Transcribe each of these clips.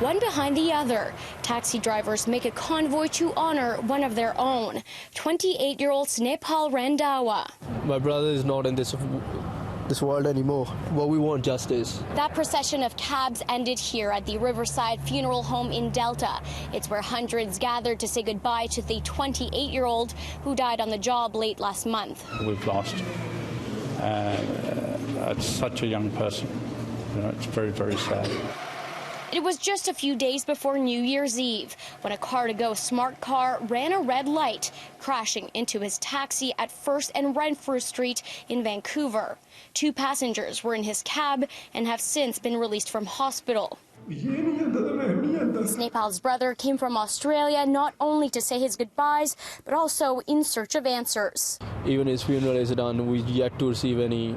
one behind the other. Taxi drivers make a convoy to honor one of their own, 28-year-old Snehpal Randhawa. My brother is not in this world anymore, but we want justice. That procession of cabs ended here at the Riverside Funeral Home in Delta. It's where hundreds gathered to say goodbye to the 28-year-old who died on the job late last month. We've lost such a young person. You know, it's very, very sad. It was just a few days before New Year's Eve when a car-to-go smart car ran a red light, crashing into his taxi at 1st and Renfrew Street in Vancouver. 2 passengers were in his cab and have since been released from hospital. Snehpal's brother came from Australia not only to say his goodbyes, but also in search of answers. Even his funeral is done, we yet to receive any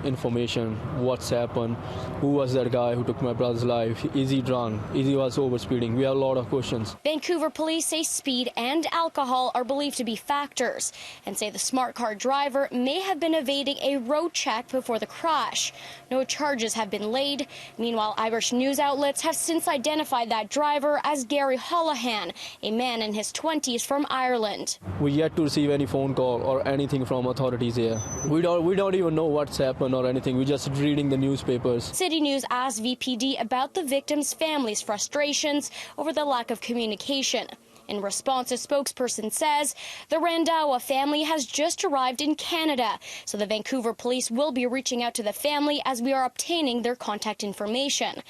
information, what's happened, who was that guy who took my brother's life, is he drunk, is he was overspeeding, we have a lot of questions. Vancouver police say speed and alcohol are believed to be factors and say the smart car driver may have been evading a road check before the crash. No charges have been laid. Meanwhile, Irish news outlets have since identified that driver as Gary Holohan, a man in his 20s from Ireland. We yet to receive any phone call or anything from authorities here. We don't even know what's happened or anything. We're just reading the newspapers. City News asked VPD about the victims' families' frustrations over the lack of communication. In response, a spokesperson says the Randhawa family has just arrived in Canada, so the Vancouver police will be reaching out to the family as we are obtaining their contact information.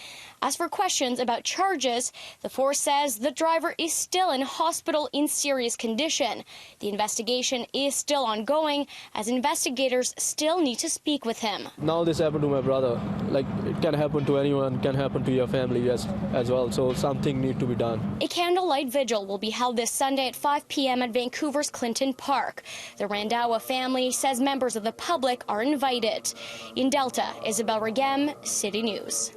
As for questions about charges, the force says the driver is still in hospital in serious condition. The investigation is still ongoing as investigators still need to speak with him. Now this happened to my brother. It can happen to anyone, can happen to your family as well, so something needs to be done. A candlelight vigil will be held this Sunday at 5 p.m. at Vancouver's Clinton Park. The Randhawa family says members of the public are invited. In Delta, Isabel Regem, City News.